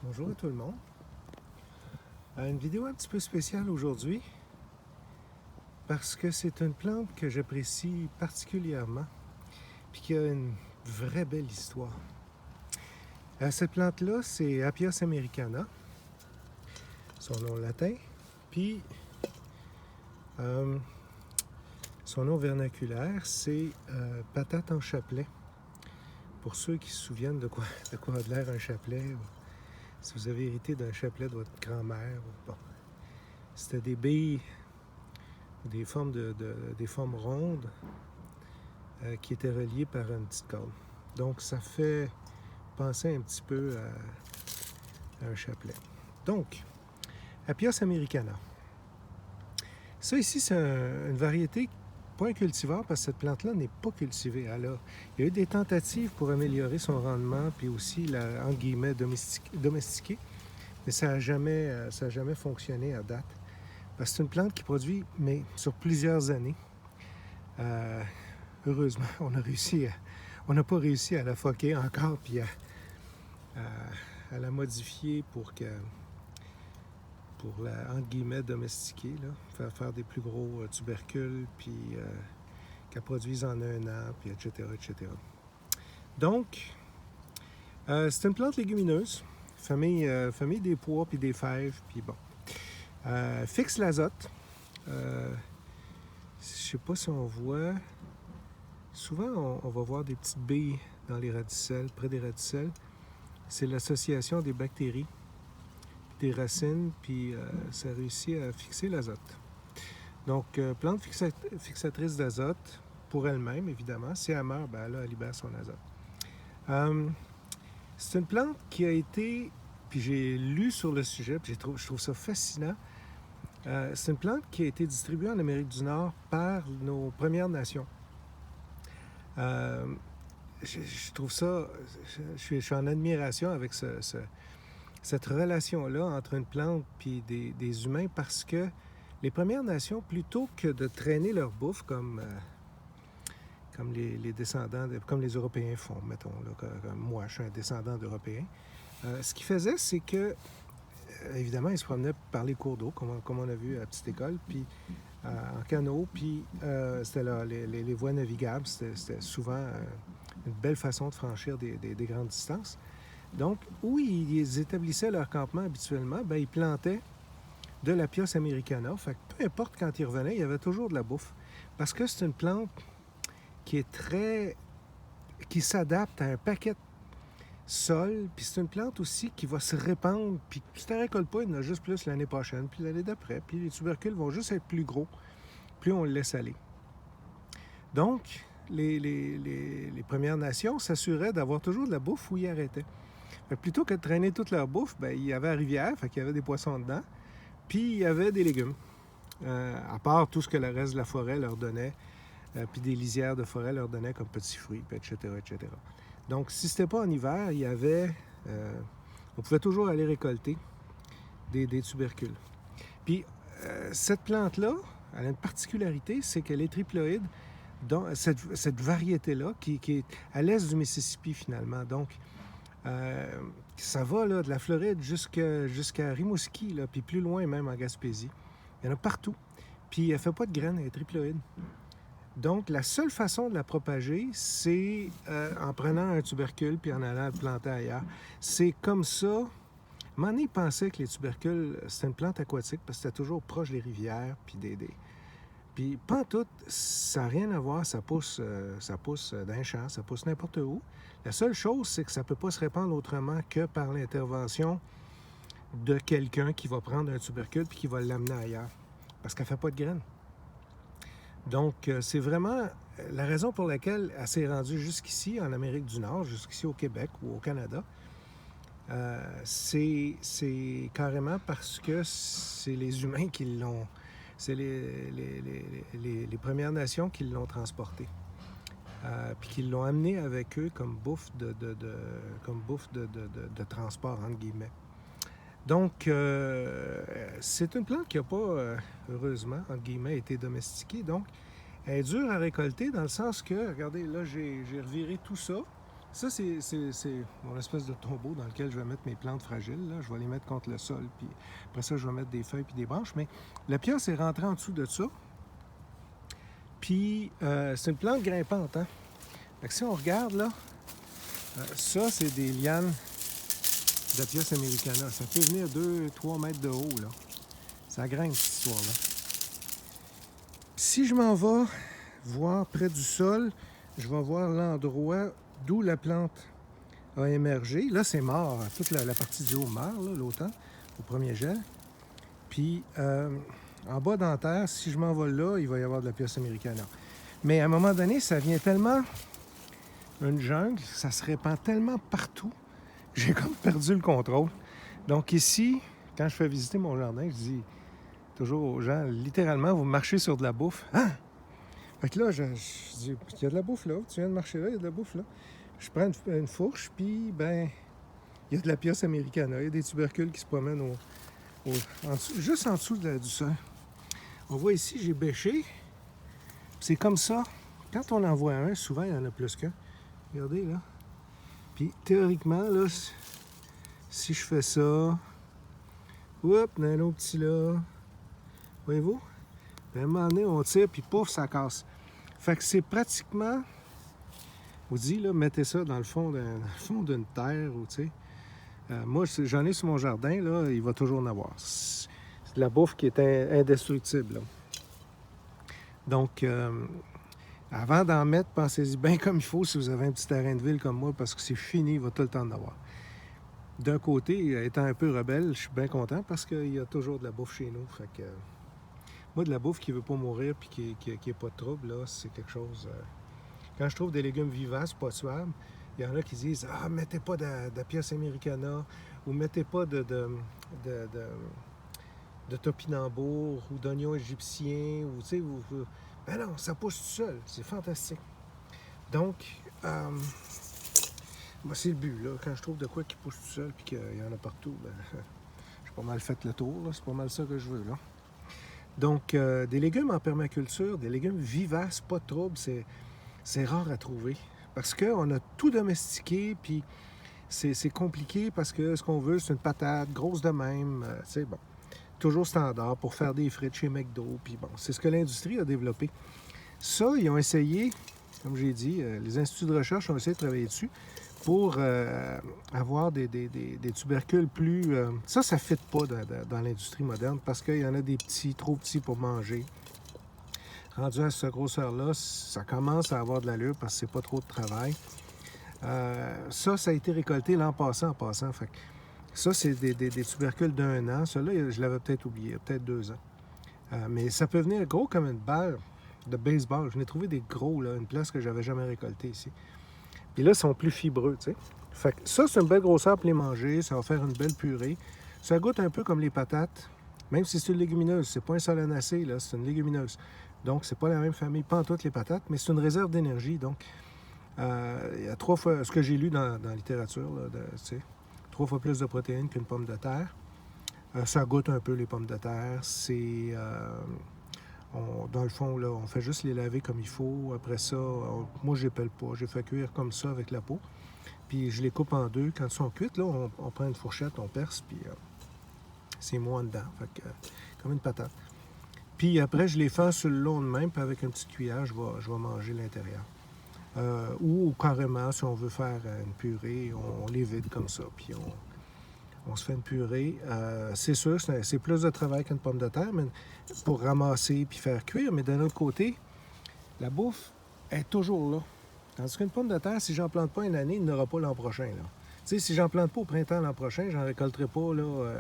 Bonjour à tout le monde. Une vidéo un petit peu spéciale aujourd'hui parce que c'est une plante que j'apprécie particulièrement puis qui a une vraie belle histoire. Cette plante-là, c'est Apios americana, son nom latin, puis son nom vernaculaire, c'est patate en chapelet. Pour ceux qui se souviennent de quoi a l'air un chapelet, si vous avez hérité d'un chapelet de votre grand-mère, bon, c'était des billes, des formes, des formes rondes qui étaient reliées par une petite corde. Donc, ça fait penser un petit peu à un chapelet. Donc, Apios americana. Ça ici, c'est une variété, pas un cultivar, parce que cette plante-là n'est pas cultivée. Alors, il y a eu des tentatives pour améliorer son rendement, puis aussi, entre guillemets, domestiquer, mais ça n'a jamais fonctionné à date. Parce que c'est une plante qui produit, mais sur plusieurs années. Heureusement, on n'a pas réussi à la foquer encore, puis à la modifier pour la, entre guillemets, domestiquer, là, faire des plus gros tubercules, puis qu'elle produise en un an, puis etc., etc. Donc, c'est une plante légumineuse, famille des pois, puis des fèves, puis bon. Fixe l'azote. Je ne sais pas si on voit. Souvent, on va voir des petites billes dans les radicelles, près des radicelles. C'est l'association des bactéries, des racines, puis ça réussit à fixer l'azote. Donc, plante fixatrice d'azote pour elle-même, évidemment. Si elle meurt, ben là, elle libère son azote. C'est une plante qui a été, puis j'ai lu sur le sujet, puis je trouve ça fascinant. C'est une plante qui a été distribuée en Amérique du Nord par nos Premières Nations. Je trouve ça, je suis en admiration avec cette relation-là entre une plante et des humains parce que les Premières Nations, plutôt que de traîner leur bouffe comme les descendants, comme les Européens font, mettons, là, comme moi, je suis un descendant d'Européens, ce qu'ils faisaient, c'est que, évidemment, ils se promenaient par les cours d'eau, comme on a vu à la petite école, puis en canot, puis c'était là, les voies navigables, c'était souvent une belle façon de franchir des grandes distances. Donc, où ils établissaient leur campement habituellement, ben, ils plantaient de l'Apios americana. Fait que peu importe quand ils revenaient, il y avait toujours de la bouffe. Parce que c'est une plante qui s'adapte à un paquet de sol, puis c'est une plante aussi qui va se répandre, puis si tu ne récoltes pas, il y en a juste plus l'année prochaine, puis l'année d'après, puis les tubercules vont juste être plus gros, plus on le laisse aller. Donc, les Premières Nations s'assuraient d'avoir toujours de la bouffe où ils arrêtaient. Fait que plutôt que de traîner toute leur bouffe, ben, il y avait la rivière, fait qu'il y avait des poissons dedans, puis il y avait des légumes. À part tout ce que le reste de la forêt leur donnait, puis des lisières de forêt leur donnaient comme petits fruits, etc., etc. Donc, si c'était pas en hiver, il y avait... on pouvait toujours aller récolter des tubercules. Puis, cette plante-là, elle a une particularité, c'est qu'elle est triploïde, donc cette variété-là, qui est à l'est du Mississippi, finalement. Donc, ça va là, de la Floride jusqu'à Rimouski, là, puis plus loin même en Gaspésie. Il y en a partout. Puis elle ne fait pas de graines, elle est triploïde. Donc, la seule façon de la propager, c'est en prenant un tubercule puis en allant le planter ailleurs. C'est comme ça. À un moment donné, ils pensaient que les tubercules, c'était une plante aquatique parce que c'était toujours proche des rivières puis Puis, pantoute, ça n'a rien à voir, ça pousse d'un champ, ça pousse n'importe où. La seule chose, c'est que ça ne peut pas se répandre autrement que par l'intervention de quelqu'un qui va prendre un tubercule puis qui va l'amener ailleurs, parce qu'elle ne fait pas de graines. Donc, c'est vraiment la raison pour laquelle elle s'est rendue jusqu'ici, en Amérique du Nord, jusqu'ici au Québec ou au Canada. C'est carrément parce que c'est les humains qui l'ont... C'est les Premières Nations qui l'ont transporté. Puis qui l'ont amené avec eux comme bouffe de transport, entre guillemets. Donc, c'est une plante qui n'a pas, heureusement, entre guillemets, été domestiquée. Donc, elle est dure à récolter dans le sens que, regardez, là, j'ai reviré tout ça. Ça, c'est mon espèce de tombeau dans lequel je vais mettre mes plantes fragiles. Là. Je vais les mettre contre le sol, puis après ça, je vais mettre des feuilles puis des branches. Mais la piosse est rentrée en dessous de ça. Puis, c'est une plante grimpante. Hein? Fait que si on regarde, là, ça, c'est des lianes d'Apios americana. Ça peut venir 2-3 mètres de haut, là. Ça grimpe, cette histoire-là. Si je m'en vais voir près du sol, je vais voir l'endroit d'où la plante a émergé. Là, c'est mort. Toute la partie du haut meurt, là, l'automne, au premier gel. Puis, en bas dans la terre, si je m'envole là, il va y avoir de la Apios americana. Mais à un moment donné, ça vient tellement une jungle, ça se répand tellement partout, j'ai comme perdu le contrôle. Donc ici, quand je fais visiter mon jardin, je dis toujours aux gens, littéralement, vous marchez sur de la bouffe. Hein? Fait que là, je dis, il y a de la bouffe là, tu viens de marcher là, il y a de la bouffe là. Je prends une fourche, puis ben, il y a de la Apios americana, il y a des tubercules qui se promènent juste en dessous du sol. On voit ici, j'ai bêché. C'est comme ça. Quand on en voit un, souvent, il y en a plus qu'un. Regardez, là. Puis, théoriquement, là, si je fais ça... Oups, il y en a un autre petit là. Voyez-vous? Puis, à un moment donné, on tire, puis pouf, ça casse. Fait que c'est pratiquement... On dit, là, mettez ça dans le fond d'une terre, ou tu sais... moi, j'en ai sur mon jardin, là, il va toujours en avoir. C'est de la bouffe qui est indestructible, là. Donc, avant d'en mettre, pensez-y bien comme il faut si vous avez un petit terrain de ville comme moi, parce que c'est fini, il va tout le temps en avoir. D'un côté, étant un peu rebelle, je suis bien content parce qu'il y a toujours de la bouffe chez nous. Fait que, moi, de la bouffe qui ne veut pas mourir et qui n'a pas de trouble, là, c'est quelque chose... Quand je trouve des légumes vivaces, pas tuables, il y en a qui disent « Ah, mettez pas d'Apios americana » ou « Mettez pas de topinambour ou d'oignons égyptiens » ou tu sais, ben non, ça pousse tout seul. C'est fantastique. Donc, c'est le but, là. Quand je trouve de quoi qui pousse tout seul et qu'il y en a partout, ben, j'ai pas mal fait le tour, là. C'est pas mal ça que je veux, là. Donc, des légumes en permaculture, des légumes vivaces, pas de trouble, c'est rare à trouver. Parce qu'on a tout domestiqué, puis c'est compliqué parce que ce qu'on veut, c'est une patate grosse de même, tu sais, bon. Toujours standard pour faire des frites chez McDo, puis bon, c'est ce que l'industrie a développé. Ça, ils ont essayé, comme j'ai dit, les instituts de recherche ont essayé de travailler dessus pour avoir des tubercules plus... ça ne fit pas dans l'industrie moderne parce qu'il y en a des petits, trop petits pour manger. Rendu à cette grosseur-là, ça commence à avoir de l'allure parce que c'est pas trop de travail. Ça a été récolté l'an passé en passant. Fait que ça, c'est des tubercules d'1 an. Celui-là, je l'avais peut-être oublié, peut-être 2 ans. Mais ça peut venir gros comme une balle de baseball. Je n'ai trouvé des gros, là, une place que j'avais jamais récoltée ici. Puis là, ils sont plus fibreux, tu sais. Fait que ça, c'est une belle grosseur pour les manger. Ça va faire une belle purée. Ça goûte un peu comme les patates, même si c'est une légumineuse. C'est pas un solanacée, là, c'est une légumineuse. Donc, c'est pas la même famille, pas en toutes les patates, mais c'est une réserve d'énergie. Donc, il y a 3 fois, ce que j'ai lu dans la littérature, là, tu sais, 3 fois plus de protéines qu'une pomme de terre. Ça goûte un peu les pommes de terre. C'est... dans le fond, là, on fait juste les laver comme il faut. Après ça, moi, je les pèle pas. Je les fais cuire comme ça avec la peau. Puis je les coupe en deux. Quand ils sont cuites, là, on prend une fourchette, on perce, puis c'est moi dedans. Fait que, comme une patate. Puis après, je les fais sur le long de même, puis avec une petite cuillère, je vais manger l'intérieur. Ou carrément, si on veut faire une purée, on les vide comme ça, puis on se fait une purée. C'est sûr, c'est plus de travail qu'une pomme de terre mais pour ramasser puis faire cuire. Mais d'un autre côté, la bouffe est toujours là. Tandis qu'une pomme de terre, si j'en plante pas une année, il n'aura pas l'an prochain. Là. Tu sais, si j'en plante pas au printemps l'an prochain, j'en récolterai pas là,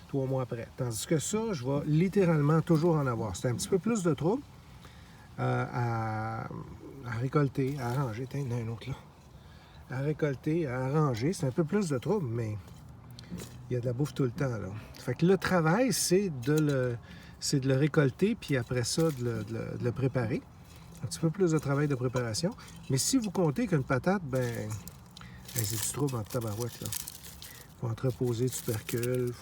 3 mois après. Tandis que ça, je vais littéralement toujours en avoir. C'est un petit peu plus de trouble à récolter, à arranger. Tiens, il y en a un autre là. À récolter, à arranger, c'est un peu plus de trouble, mais il y a de la bouffe tout le temps, là. Fait que le travail, c'est de le récolter, puis après ça, de le préparer. Un petit peu plus de travail de préparation. Mais si vous comptez qu'une patate, ben c'est du trouble en tabarouette, là. Il faut entreposer du tubercule,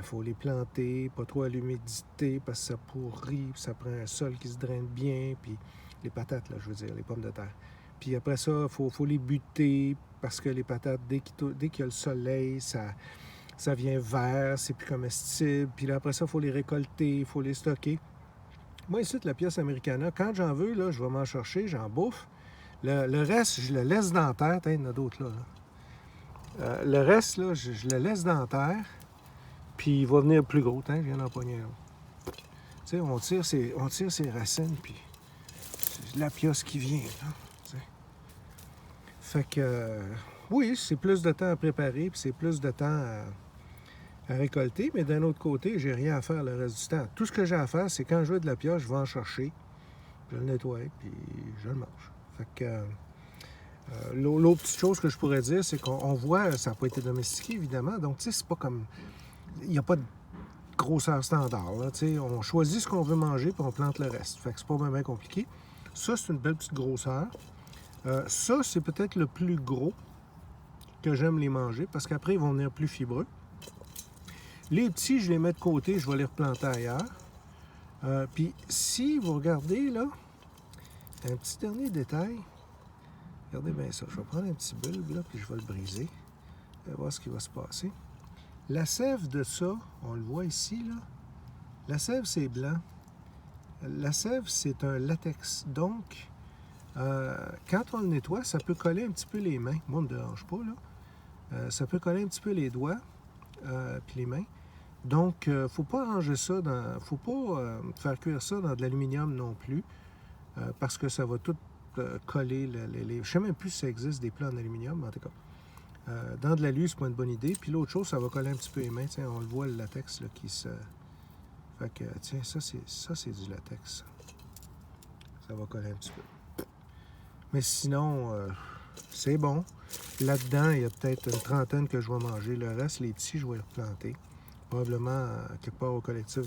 faut les planter, pas trop à l'humidité, parce que ça pourrit, puis ça prend un sol qui se draine bien, puis les patates, là, je veux dire, les pommes de terre. Puis après ça, il faut les buter parce que les patates, dès qu'il y a le soleil, ça vient vert, c'est plus comestible. Puis là, après ça, il faut les récolter, il faut les stocker. Moi, ici, la pièce Americana, quand j'en veux, là, je vais m'en chercher, j'en bouffe. Le reste, je le laisse dans la terre. Il y en a d'autres là. Le reste, là, je le laisse dans la terre. Puis il va venir plus gros. Je viens d'en pogner un. Tu sais, on tire ses racines, puis c'est la pioche qui vient. Là, t'sais. Fait que, oui, c'est plus de temps à préparer, puis c'est plus de temps à récolter, mais d'un autre côté, j'ai rien à faire le reste du temps. Tout ce que j'ai à faire, c'est quand je veux de la pioche, je vais en chercher, je le nettoie, puis je le mange. Fait que l'autre petite chose que je pourrais dire, c'est qu'on voit, ça n'a pas été domestiqué, évidemment, donc tu sais, c'est pas comme... Il n'y a pas de grosseur standard, là, tu sais. On choisit ce qu'on veut manger, puis on plante le reste. Fait que c'est pas vraiment compliqué. Ça, c'est une belle petite grosseur. Ça, c'est peut-être le plus gros que j'aime les manger, parce qu'après, ils vont venir plus fibreux. Les petits, je les mets de côté, je vais les replanter ailleurs. Puis si vous regardez, là, un petit dernier détail, regardez bien ça, je vais prendre un petit bulbe, là, puis je vais le briser. On va voir ce qui va se passer. La sève de ça, on le voit ici, là, la sève, c'est blanc. La sève, c'est un latex. Donc, quand on le nettoie, ça peut coller un petit peu les mains. Moi, ça ne me dérange pas, là. Ça peut coller un petit peu les doigts, puis les mains. Donc, il ne faut pas ranger ça dans... faut pas faire cuire ça dans de l'aluminium non plus, parce que ça va tout coller. Je ne sais même plus si ça existe des plats en aluminium, mais en tout cas. Dans de l'alu, c'est pas une bonne idée. Puis l'autre chose, ça va coller un petit peu les mains. Tiens, on le voit, le latex là, qui se... Fait que, tiens, ça, c'est du latex. Ça va coller un petit peu. Mais sinon, c'est bon. Là-dedans, il y a peut-être une trentaine que je vais manger. Le reste, les petits, je vais les replanter. Probablement quelque part au collectif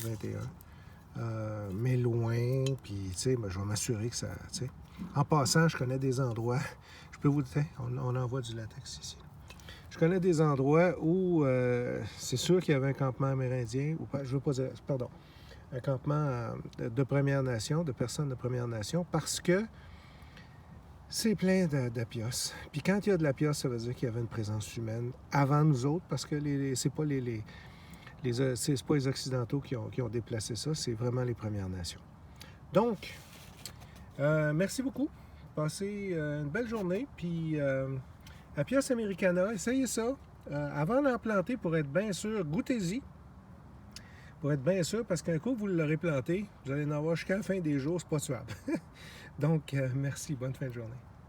21. Mais loin, puis, tu sais, je vais m'assurer que ça... T'sais. En passant, je connais des endroits... Je peux vous dire, on envoie du latex ici. Je connais des endroits où c'est sûr qu'il y avait un campement amérindien, ou pas, je veux pas dire, pardon, un campement de Première Nation, de personnes de Première Nation, parce que c'est plein d'apios. Puis quand il y a de l'apios, ça veut dire qu'il y avait une présence humaine avant nous autres, parce que c'est pas c'est pas les Occidentaux qui ont déplacé ça, c'est vraiment les Premières Nations. Donc, merci beaucoup. Passez une belle journée, puis... Apios Americana, essayez ça. Avant d'en planter, pour être bien sûr, goûtez-y. Pour être bien sûr, parce qu'un coup, vous l'aurez planté, vous allez en avoir jusqu'à la fin des jours, c'est pas tuable. Donc, merci, bonne fin de journée.